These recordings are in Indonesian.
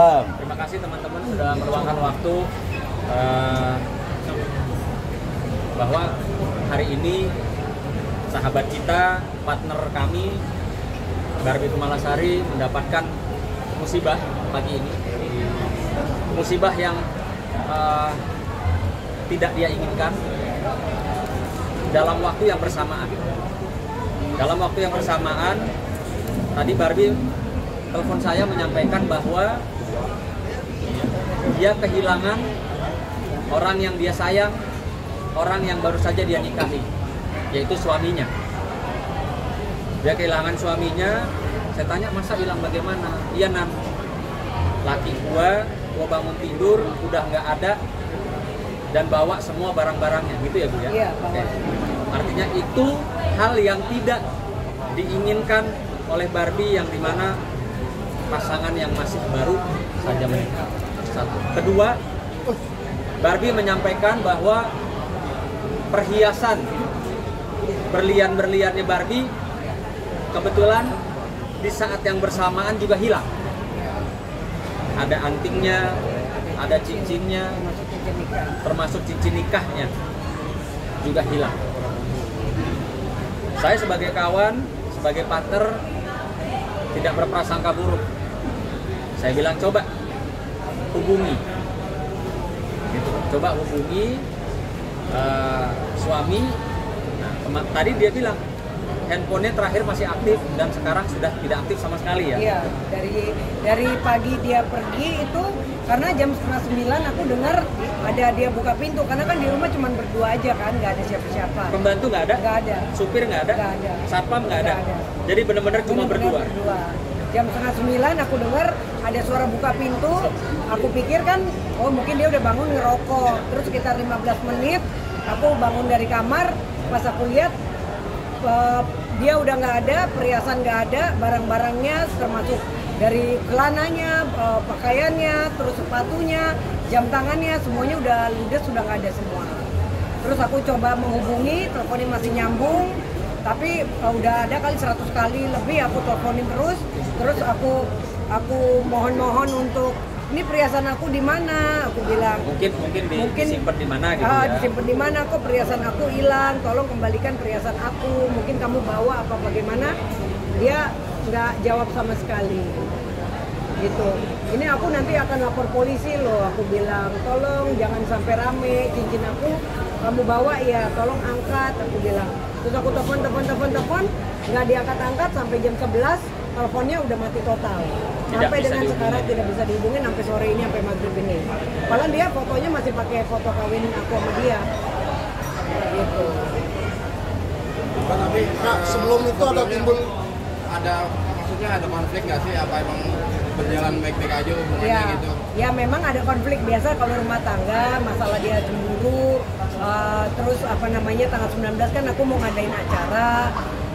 Terima kasih teman-teman sudah meluangkan waktu bahwa hari ini sahabat kita, partner kami Barbie Kumalasari mendapatkan musibah pagi ini. Musibah yang tidak dia inginkan dalam waktu yang bersamaan. Dalam waktu yang bersamaan, tadi Barbie telepon saya menyampaikan bahwa dia kehilangan orang yang dia sayang, orang yang baru saja dia nikahi, yaitu suaminya. Dia kehilangan suaminya. Saya tanya, masa hilang bagaimana? Iya, Nan, laki gua bangun tidur udah nggak ada dan bawa semua barang-barangnya, gitu ya Bu ya? Iya, Oke. Artinya itu hal yang tidak diinginkan oleh Barbie, yang dimana pasangan yang masih baru saja menikah. Satu. Kedua, Barbie menyampaikan bahwa perhiasan berlian-berliannya Barbie kebetulan di saat yang bersamaan juga hilang. Ada antingnya, ada cincinnya, termasuk cincin nikahnya juga hilang. Saya sebagai kawan, sebagai partner tidak berprasangka buruk. Saya bilang coba hubungi, gitu. Coba hubungi suami. Nah, tadi dia bilang handphonenya terakhir masih aktif dan sekarang sudah tidak aktif sama sekali ya. Iya, dari pagi dia pergi itu karena jam 8:30 aku dengar ada dia buka pintu, karena kan di rumah cuma berdua aja kan, nggak ada siapa-siapa. Pembantu nggak ada? Nggak ada. Supir nggak ada? Nggak ada. Satpam nggak ada? Nggak ada. Jadi benar-benar cuma berdua? Jam 8:30 aku dengar ada suara buka pintu, aku pikir kan, oh mungkin dia udah bangun ngerokok. Terus sekitar 15 menit aku bangun dari kamar, pas aku lihat dia udah nggak ada, perhiasan nggak ada, barang-barangnya termasuk dari celananya, pakaiannya, terus sepatunya, jam tangannya, semuanya udah ludes, sudah nggak ada semua. Terus aku coba menghubungi, teleponnya masih nyambung, tapi udah ada kali 100 kali lebih aku teleponin terus aku mohon untuk ini perhiasan aku di mana? Aku bilang mungkin disimpan di mana gitu ya. Disimpan di mana, kok perhiasan aku hilang, tolong kembalikan perhiasan aku, mungkin kamu bawa apa bagaimana. Dia nggak jawab sama sekali gitu. Ini aku nanti akan lapor polisi loh, aku bilang tolong jangan sampai rame, cincin aku kamu bawa ya, tolong angkat, aku bilang. Terus aku telepon nggak diangkat-angkat sampai jam 11, teleponnya udah mati total. Sampai dengan sekarang tidak bisa dihubungin sampai sore ini, sampai maghrib ini. Padahal dia fotonya masih pakai foto kawin aku sama dia. Gitu. Tapi sebelum itu ada timbul maksudnya ada konflik nggak sih? Apa emang berjalan baik-baik aja hubungannya ya, gitu? Ya memang ada konflik biasa kalau rumah tangga, masalah dia cemburu. Terus tanggal 19 kan aku mau ngadain acara.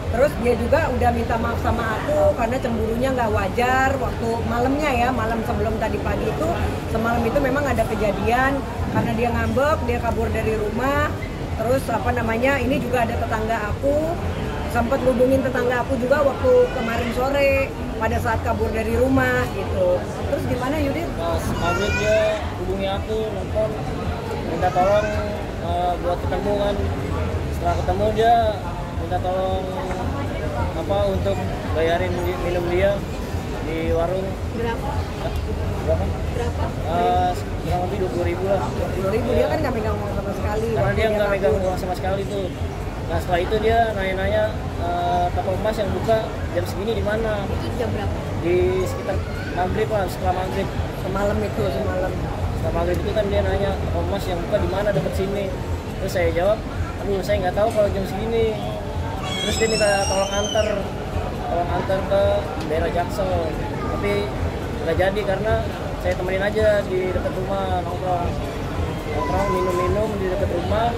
Terus dia juga udah minta maaf sama aku karena cemburunya nggak wajar waktu malamnya ya, malam sebelum tadi pagi itu, semalam itu memang ada kejadian karena dia ngambek, dia kabur dari rumah. Terus ini juga ada tetangga aku, sempat hubungin tetangga aku juga waktu kemarin sore pada saat kabur dari rumah gitu. Terus gimana Yudit? Pas maghrib dia hubungi aku, nelfon, minta tolong buat ketemu kan. Setelah ketemu dia minta tolong untuk bayarin minum dia di warung. Berapa? Kurang lebih 20.000 lah. 20.000 dia kan nggak megang uang sama sekali. Karena dia nggak megang uang sama sekali tuh. Nah setelah itu dia nanya-nanya toko emas yang buka jam segini di mana? Itu jam berapa? Di sekitar maghrib lah, setelah maghrib. Semalam. Setelah maghrib itu kan dia nanya toko emas yang buka di mana dekat sini. Terus saya jawab, aduh saya nggak tahu kalau jam segini. Terus dia minta tolong antar ke daerah Jaksel, tapi nggak jadi karena saya temenin aja di dekat rumah, nongkrong minum di dekat rumah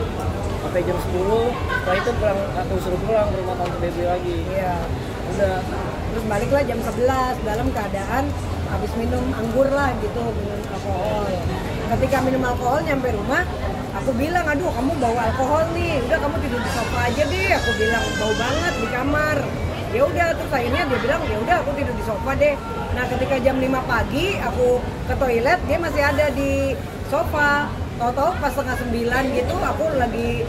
sampai jam 10. Setelah itu aku suruh pulang ke rumah tante Baby lagi. Iya. Udah. Terus baliklah jam 11 dalam keadaan habis minum anggur lah gitu, minum alkohol. Ketika minum alkohol nyampe rumah, aku bilang, aduh kamu bawa alkohol nih, udah kamu tidur di sofa aja deh. Aku bilang bau banget di kamar. Ya udah, terus akhirnya dia bilang ya udah aku tidur di sofa deh. Nah ketika jam 5 pagi aku ke toilet, dia masih ada di sofa. Tahu-tahu pas 8:30 gitu aku lagi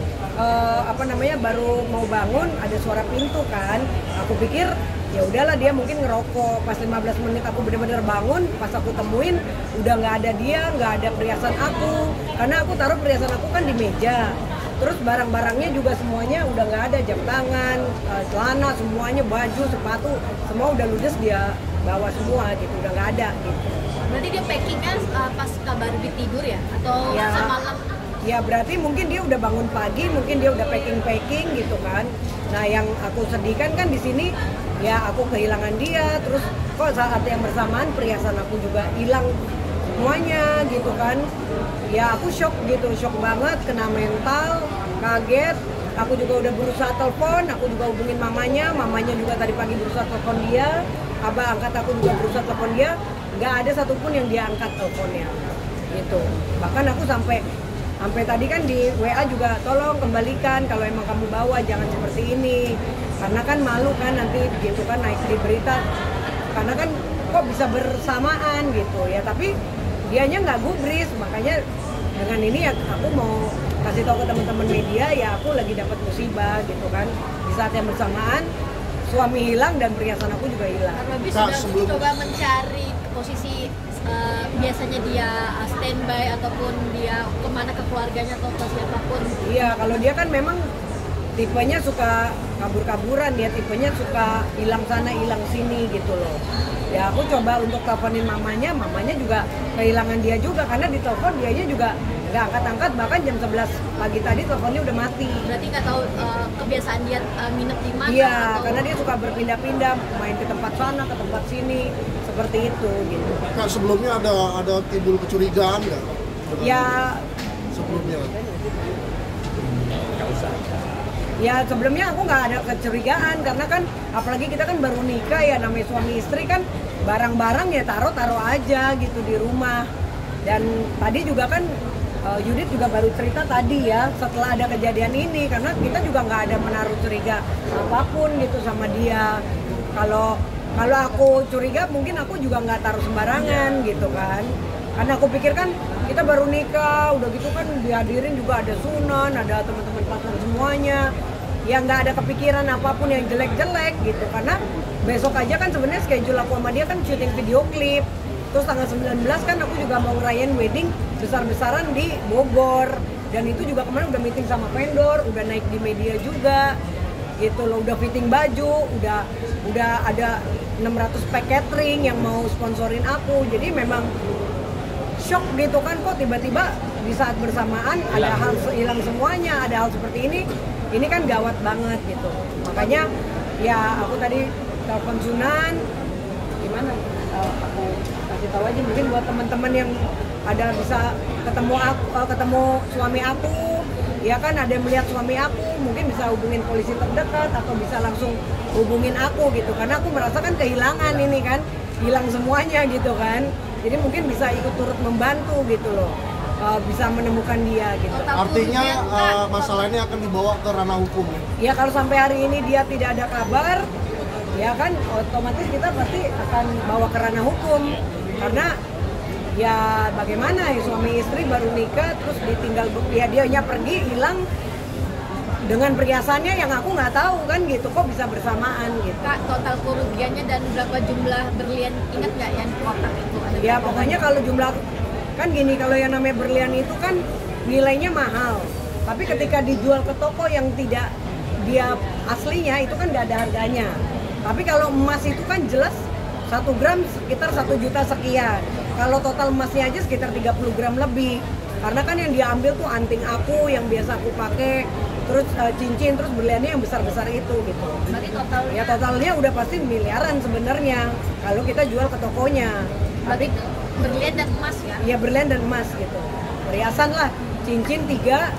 baru mau bangun, ada suara pintu kan. Aku pikir ya udahlah dia mungkin ngerokok. Pas 15 menit aku bener-bener bangun, pas aku temuin udah nggak ada dia, nggak ada perhiasan aku. Karena aku taruh perhiasan aku kan di meja. Terus barang-barangnya juga semuanya udah nggak ada, jam tangan, celana, semuanya, baju, sepatu, semua udah ludes dia bawa semua gitu, udah nggak ada gitu. Berarti dia packingnya pas baru tidur ya? Atau Ya. semalam? Ya berarti mungkin dia udah bangun pagi, mungkin dia udah packing gitu kan. Nah yang aku sedihkan kan di sini ya aku kehilangan dia, terus kok saat yang bersamaan perhiasan aku juga hilang semuanya gitu kan. Ya aku shock gitu, shock banget, kena mental, kaget. Aku juga udah berusaha telepon, aku juga hubungin mamanya juga tadi pagi berusaha telepon dia. Abah angkat, aku juga berusaha telepon dia, nggak ada satupun yang dia angkat teleponnya gitu. Bahkan aku sampai tadi kan di WA juga tolong kembalikan kalau emang kamu bawa, jangan seperti ini karena kan malu kan nanti gitu kan naik di berita karena kan kok bisa bersamaan gitu ya, tapi dianya nggak gubris. Makanya dengan ini ya aku mau kasih tahu ke teman-teman media ya aku lagi dapat musibah gitu kan, di saat yang bersamaan suami hilang dan perhiasan aku juga hilang. Robi sudah coba mencari posisi biasanya dia standby ataupun dia kemana ke keluarganya atau ke siapapun. Iya, kalau dia kan memang tipenya suka kabur-kaburan, dia tipenya suka hilang sana hilang sini gitu loh. Ya aku coba untuk teleponin mamanya juga kehilangan dia juga karena ditelepon dianya juga nggak angkat-angkat, bahkan jam 11 pagi tadi teleponnya udah mati. Berarti nggak tahu kebiasaan dia nginep di mana? Iya, atau... karena dia suka berpindah-pindah, main ke tempat sana, ke tempat sini, seperti itu gitu. Kak, sebelumnya ada timbul kecurigaan nggak? Ya Sebelumnya. Ya sebelumnya aku nggak ada kecurigaan karena kan apalagi kita kan baru nikah ya, namanya suami istri kan barang-barang ya taruh aja gitu di rumah. Dan tadi juga kan Yudit juga baru cerita tadi ya setelah ada kejadian ini, karena kita juga nggak ada menaruh curiga apapun gitu sama dia. Kalau aku curiga mungkin aku juga nggak taruh sembarangan gitu kan, karena aku pikir kan kita baru nikah udah gitu kan dihadirin juga ada sunan, ada teman-teman pasangan semuanya, ya nggak ada kepikiran apapun yang jelek-jelek gitu. Karena besok aja kan sebenarnya schedule aku sama dia kan syuting video klip. Terus tanggal 19 kan aku juga mau ngerayain wedding besar-besaran di Bogor. Dan itu juga kemarin udah meeting sama vendor, udah naik di media juga. Gitu loh, udah fitting baju, udah ada 600 pack catering yang mau sponsorin aku. Jadi memang shock gitu kan, kok tiba-tiba di saat bersamaan ada hal hilang semuanya, ada hal seperti ini kan gawat banget gitu. Makanya ya aku tadi telepon Sunan, gimana aku kasih tahu aja mungkin buat teman-teman yang ada bisa ketemu suami aku, ya kan ada yang melihat suami aku mungkin bisa hubungin polisi terdekat atau bisa langsung hubungin aku gitu, karena aku merasakan kehilangan ini kan, hilang semuanya gitu kan. Jadi mungkin bisa ikut turut membantu gitu loh, bisa menemukan dia gitu. Artinya masalah ini akan dibawa ke ranah hukum. Ya kalau sampai hari ini dia tidak ada kabar, ya kan otomatis kita pasti akan bawa ke ranah hukum. Karena ya bagaimana ya suami istri baru nikah terus ditinggal, ya dianya pergi hilang dengan perhiasannya yang aku nggak tahu kan gitu, kok bisa bersamaan gitu. Kak, total kerugiannya dan berapa jumlah berlian, ingat nggak yang kotak itu? Ya pokoknya kalau jumlah kan gini, kalau yang namanya berlian itu kan nilainya mahal, tapi ketika dijual ke toko yang tidak dia aslinya itu kan nggak ada harganya. Tapi kalau emas itu kan jelas 1 gram sekitar 1 juta sekian. Kalau total emasnya aja sekitar 30 gram lebih. Karena kan yang dia ambil tuh anting aku yang biasa aku pakai, terus cincin, terus berliannya yang besar-besar itu gitu. Berarti totalnya? Ya totalnya udah pasti miliaran sebenarnya kalau kita jual ke tokonya. Berarti berlian dan emas ya? Iya berlian dan emas gitu. Perhiasan lah, cincin 3,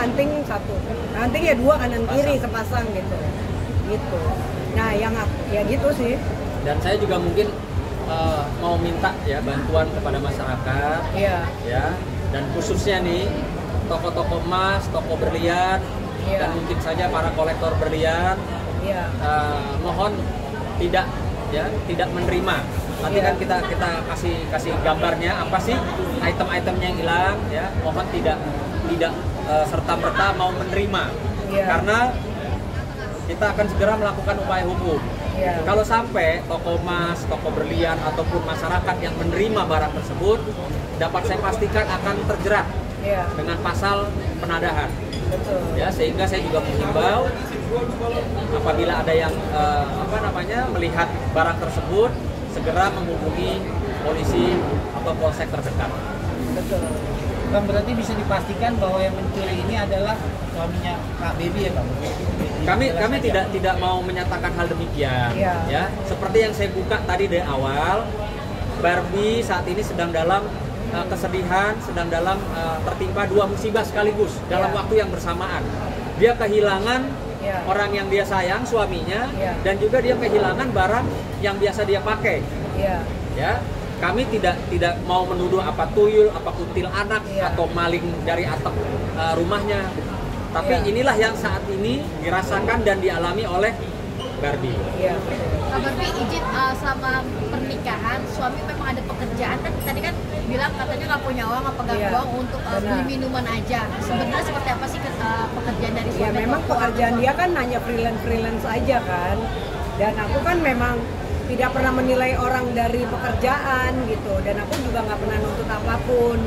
anting 1. Anting ya 2 kanan kiri sepasang gitu. Gitu. Nah yang ya gitu sih. Dan saya juga mungkin mau minta ya bantuan kepada masyarakat. Iya. Ya, dan khususnya nih toko-toko emas, toko berlian, Iya. dan mungkin saja para kolektor berlian. Iya. Mohon tidak menerima. Nanti kan kita kasih gambarnya apa sih item-itemnya yang hilang, ya. Mohon tidak serta-merta mau menerima. Iya. Karena kita akan segera melakukan upaya hukum. Iya. Kalau sampai toko emas, toko berlian ataupun masyarakat yang menerima barang tersebut, dapat saya pastikan akan terjerat Iya. dengan pasal penadahan. Betul. Ya, sehingga saya juga menghimbau apabila ada yang melihat barang tersebut, segera menghubungi polisi atau polsek terdekat. Betul. Bang, berarti bisa dipastikan bahwa yang mencuri ini adalah suaminya Kak Baby ya, Bang? Kami tidak mau menyatakan hal demikian. Iya. Ya, seperti yang saya buka tadi dari awal, Barbie saat ini sedang dalam kesedihan, sedang dalam tertimpa dua musibah sekaligus dalam Iya. waktu yang bersamaan. Dia kehilangan Iya. orang yang dia sayang, suaminya, Iya. dan juga dia kehilangan barang yang biasa dia pakai. Iya. Ya, kami tidak mau menuduh apa tuyul, apa kuntil anak, Iya. atau maling dari atap rumahnya. Tapi Iya. inilah yang saat ini dirasakan dan dialami oleh Barbie. Iya. Kak Barbie, izin selama pernikahan suami memang ada pekerjaan kan tadi kan bilang katanya nggak punya uang apa nggak Iya, uang untuk beli benar. minuman aja. Sebenarnya seperti apa sih pekerjaan dari Ya suami? memang pekerjaan dia kan hanya freelance aja kan. Dan aku kan memang tidak pernah menilai orang dari pekerjaan gitu. Dan aku juga nggak pernah nuntut apapun.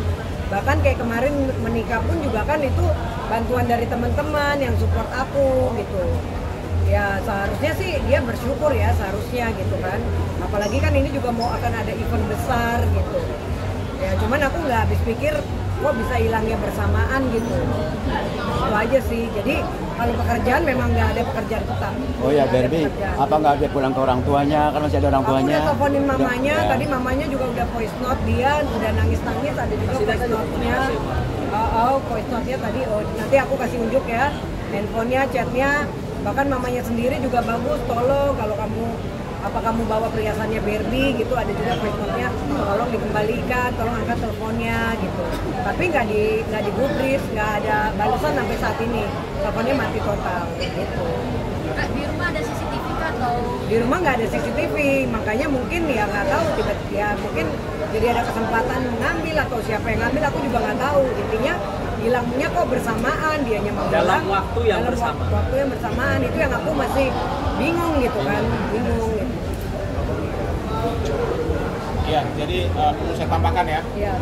Bahkan kayak kemarin menikah pun juga kan itu bantuan dari teman-teman yang support aku gitu. Ya seharusnya sih dia bersyukur ya seharusnya gitu kan. Apalagi kan ini juga mau akan ada event besar gitu. Ya cuman aku nggak habis pikir kok bisa hilangnya bersamaan gitu. Itu aja sih. Jadi kalau pekerjaan memang nggak ada pekerjaan tetap. Oh ya, Nggak ada Barbie, pekerjaan. apa nggak dia pulang ke orang tuanya? Kan masih ada orang Aku tuanya. udah teleponin mamanya, Ya. tadi mamanya juga udah voice note dia, udah nangis-nangis, ada juga voice note-nya. Voice note-nya tadi, nanti aku kasih unjuk ya, handphonenya, chatnya, bahkan mamanya sendiri juga bagus, tolong kalau kamu bawa perhiasannya Barbie gitu, ada juga voice note-nya, tolong dikembalikan, tolong angkat teleponnya gitu. Tapi nggak digubris, nggak ada balasan sampai saat ini, teleponnya mati total gitu. Kak, di rumah ada CCTV kah atau Di rumah nggak ada CCTV, makanya mungkin ya nggak tahu tiba-tiba ya mungkin jadi ada kesempatan mengambil atau siapa yang ngambil aku juga nggak tahu. Intinya hilangnya kok bersamaan, dianya mau Dalam hilang, waktu yang dalam bersamaan. waktu yang bersamaan itu yang aku masih bingung gitu kan, bingung gitu. Iya, jadi perlu saya tambahkan ya. Ya,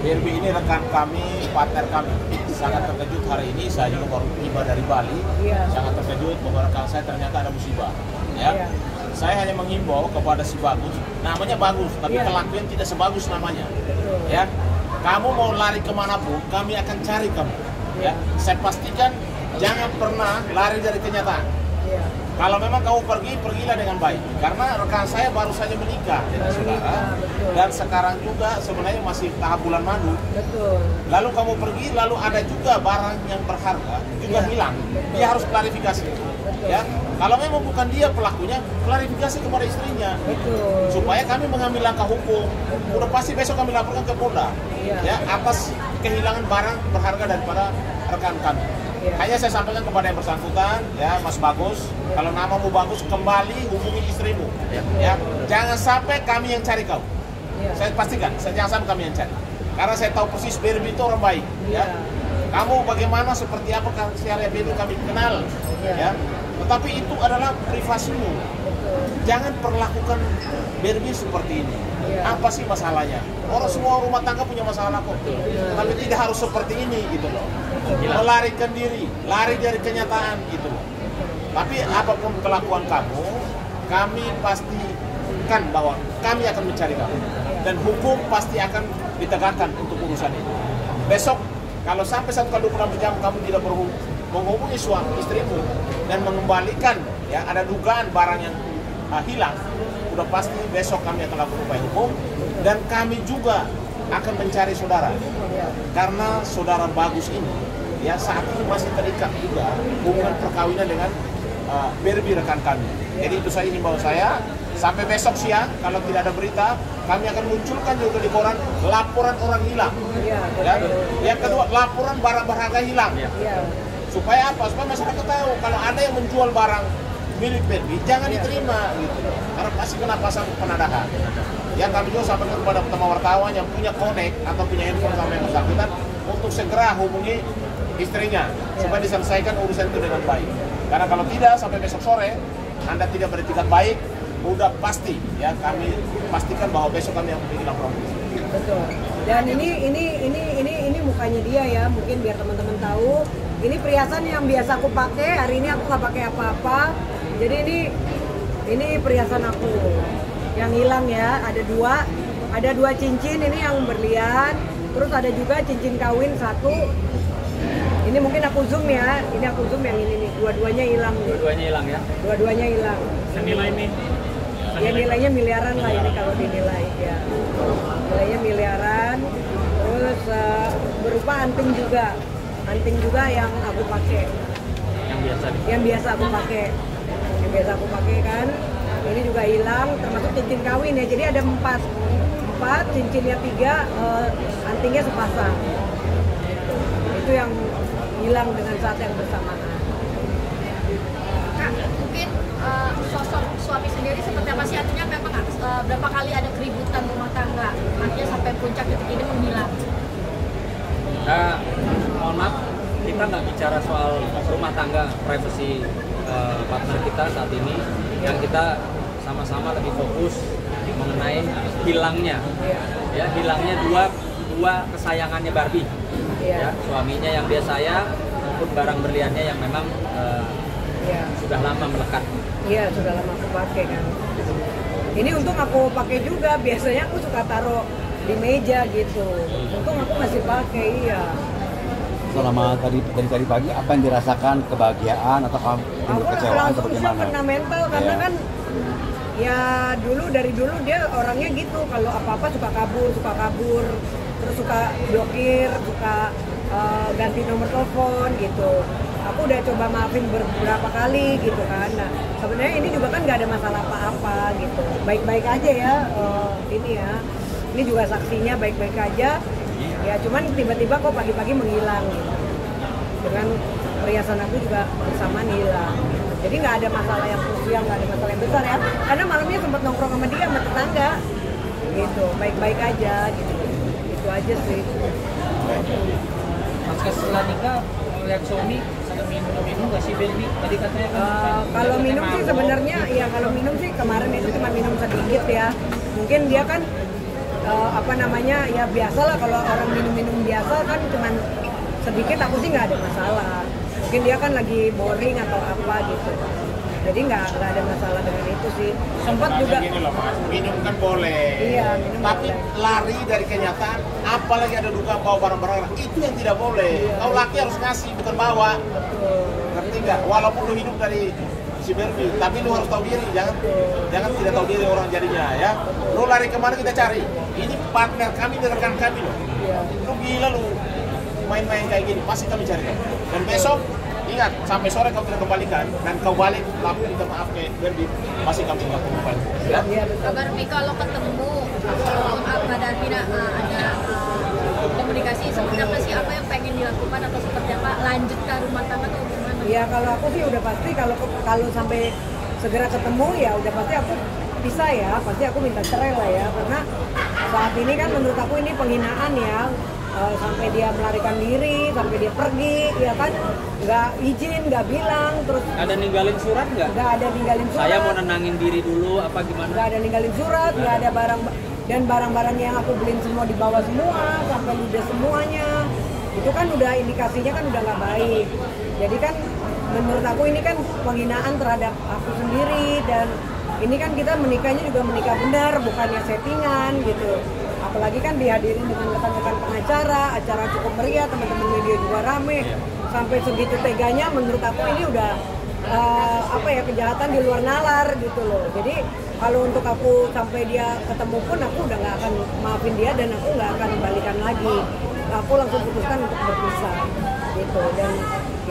Barbie ini rekan kami, partner kami. Sangat terkejut hari ini, saya juga baru tiba dari Bali. Iya. Sangat terkejut bahwa rekan saya ternyata ada musibah. Ya. Iya. Saya hanya menghimbau kepada si Bagus, namanya Bagus, tapi Iya. kelakuan tidak sebagus namanya. betul. Ya, kamu mau lari kemanapun, kami akan cari kamu. Ya, saya pastikan jangan pernah lari dari kenyataan. Iya. Kalau memang kamu pergi, pergilah dengan baik. Karena rekan saya baru saja menikah dengan Baru saudara. nikah, betul. Dan sekarang juga sebenarnya masih tahap bulan madu. Betul. Lalu kamu pergi, lalu ada juga barang yang berharga juga Iya, hilang. betul. Dia harus klarifikasi. Ya, kalau memang bukan dia pelakunya, klarifikasi kepada istrinya. Betul. Supaya kami mengambil langkah hukum. Udah pasti besok kami laporkan ke Polda. Iya. Ya, atas kehilangan barang berharga daripada rekan kami. Iya. Hanya saya sampaikan kepada yang bersangkutan, ya Mas Bagus, kalau namamu Bagus, kembali hubungi istrimu. Ya, jangan sampai kami yang cari kau. Iya. Saya pastikan, jangan sampai kami yang cari. Karena saya tahu persis Barbie itu orang baik. Iya. Ya. Kamu bagaimana, seperti apa secara Barbie kami kenal. Iya. Ya. Tetapi itu adalah privasimu. Betul. Jangan perlakukan Barbie seperti ini. Iya. Apa sih masalahnya? Orang semua rumah tangga punya masalah kok. Tapi tidak harus seperti ini gitu loh. Melarikan diri, lari dari kenyataan gitu loh. Tapi apapun kelakuan kamu, kami pastikan bahwa kami akan mencari kamu. Dan hukum pasti akan ditegakkan untuk urusan ini. Besok kalau sampai 1x24 jam kamu tidak menghubungi suami istrimu dan mengembalikan, ya ada dugaan barang yang hilang, udah pasti besok kami akan lakukan upaya hukum dan kami juga akan mencari saudara. Karena saudara Bagus ini ya saat ini masih terikat juga hubungan perkawinan dengan Barbie rekan kami. Jadi itu saya himbau saya, sampai besok siang kalau tidak ada berita, kami akan munculkan juga di koran laporan orang hilang. Iya. Ya. Betul. Yang kedua, laporan barang berharga hilang. Iya. Supaya apa? Supaya masyarakat tahu kalau ada yang menjual barang milik Berbi jangan diterima gitu, karena pasti kena pasal penadahan. Yang kami juga sampaikan kepada teman wartawan yang punya connect atau punya handphone sama yang bersangkutan untuk segera hubungi istrinya supaya diselesaikan urusan itu dengan baik. Karena kalau tidak sampai besok sore Anda tidak beretikat baik, udah pasti ya kami pastikan bahwa besok kami yang bikin laporan polisi. Betul. Dan ini mukanya dia ya, mungkin biar teman-teman tahu. Ini perhiasan yang biasa aku pakai, hari ini aku nggak pakai apa-apa. Jadi ini perhiasan aku yang hilang ya. Ada dua cincin ini yang berlian. Terus ada juga cincin kawin satu. Ini mungkin aku zoom ya. Ini aku zoom yang ini nih. Dua-duanya hilang. Dua-duanya hilang ya. Dua-duanya hilang. Senilai nih. Ya nilainya miliaran lah ini kalau dinilai ya. Nilainya miliaran. Terus berupa anting juga yang aku pakai. Yang biasa aku pakai kan. Ini juga hilang, termasuk cincin kawin ya. Jadi ada empat cincinnya 3, antingnya sepasang. Itu yang hilang dengan saat yang bersamaan. Kak, mungkin sosok suami sendiri seperti apa sih? Artinya memang berapa kali ada keributan rumah tangga, artinya sampai puncak titik ini menghilang. Mohon maaf, kita nggak bicara soal rumah tangga, privasi partner kita saat ini. Yang kita sama-sama lebih fokus mengenai hilangnya, ya hilangnya dua kesayangannya Barbie, ya suaminya yang dia sayang maupun barang berliannya yang memang sudah lama melekat. Iya, sudah lama aku pakai kan. Ini untung aku pakai juga, biasanya aku suka taruh di meja gitu. Untung aku masih pakai, iya. Selama dari pagi apa yang dirasakan, kebahagiaan atau Aku kecewaan atau langsung bagaimana? kena mental karena kan ya dari dulu dia orangnya gitu, kalau apa-apa suka kabur, terus suka blokir, suka ganti nomor telepon gitu. Aku udah coba maafin beberapa kali gitu kan. Nah sebenarnya ini juga kan nggak ada masalah apa-apa gitu, baik-baik aja ya. Ini juga saksinya baik-baik aja. Ya cuman tiba-tiba kok pagi-pagi menghilang gitu. Dengan perhiasan aku juga bersamaan hilang. Jadi nggak ada masalah yang krusial, nggak ada masalah yang besar ya. Karena malamnya sempat nongkrong sama dia, sama tetangga, gitu, baik-baik aja, gitu. Itu aja sih. Pasca setelah nikah, lihat suami sampai minum nggak sih Berbi? Tadi katanya kalau minum sih sebenarnya, ya kalau minum sih kemarin itu cuma minum sedikit ya. Mungkin dia kan ya biasa lah kalau orang minum biasa kan cuma sedikit, aku sih nggak ada masalah. Mungkin dia kan lagi boring atau apa gitu, jadi nggak ada masalah dengan itu sih. Sempat juga gini loh, Mas, minum kan boleh, minum tapi boleh. lari dari kenyataan, apalagi ada duka bawa barang-barang itu yang tidak boleh. Kau laki harus ngasih, bukan bawa. Ngerti nggak? Walaupun lu hidup dari si Berbi, tapi lu harus tahu diri, jangan tidak tahu diri orang jadinya ya. Lu lari kemana kita cari? Ini partner kami, rekan kami loh. Lu gila lu, main-main kayak gini, pasti kami cari. Dan besok ingat, sampai sore kau tidak kembalikan dan kau balik lapor minta maaf ke Berbi, pasti kami nggak kembali. Ya? Kak Barbie, kalau ketemu Kak Darmina ada komunikasi seperti apa sih, apa yang pengen dilakukan atau seperti apa, lanjut ke rumah tangga atau gimana? Ya kalau aku sih udah pasti kalau sampai segera ketemu ya udah pasti aku bisa ya, pasti aku minta cerai lah ya, karena saat ini kan menurut aku ini penghinaan ya. Sampai dia melarikan diri, sampai dia pergi, ya kan nggak izin, nggak bilang, terus Ada ninggalin surat nggak? nggak ada ninggalin surat. Saya mau nenangin diri dulu apa gimana? Nggak ada ninggalin surat, nggak ada barang yang aku beliin semua dibawa semua, sampai ludes semuanya. Itu kan udah indikasinya kan udah nggak baik. Jadi kan menurut aku ini kan penghinaan terhadap aku sendiri, dan ini kan kita menikahnya juga menikah benar, bukannya settingan gitu. Apalagi kan dihadirin dengan rekan-rekan pengacara, acara cukup meriah, teman-teman media juga rame. Sampai segitu teganya, menurut aku ini udah kejahatan di luar nalar gitu loh. Jadi kalau untuk aku sampai dia ketemu pun aku udah nggak akan maafin dia, dan aku nggak akan balikan lagi. Aku langsung putuskan untuk berpisah gitu. Dan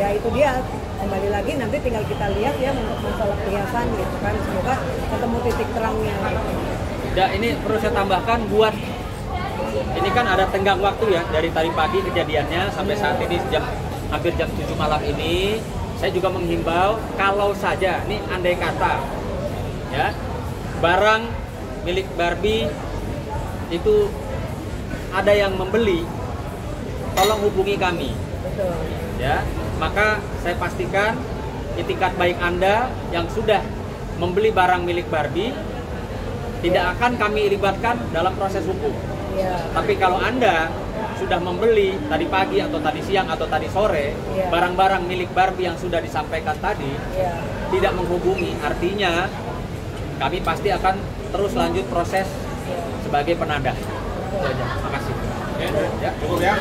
ya itu dia, kembali lagi nanti tinggal kita lihat ya untuk masalah perhiasan gitu kan. Semoga ketemu titik terangnya. Ya, ini perlu saya tambahkan buat ini kan ada tenggang waktu ya dari tadi pagi kejadiannya sampai saat ini hampir jam 7 malam ini saya juga menghimbau kalau saja nih andai kata ya barang milik Barbie itu ada yang membeli, tolong hubungi kami. Betul. Ya, maka saya pastikan itikat baik Anda yang sudah membeli barang milik Barbie tidak akan kami libatkan dalam proses hukum. Iya. Tapi kalau Anda sudah membeli tadi pagi atau tadi siang atau tadi sore Iya. barang-barang milik Barbie yang sudah disampaikan tadi Iya. tidak menghubungi, artinya kami pasti akan terus lanjut proses sebagai penadah. Itu aja. Makasih. Ya, cukup ya.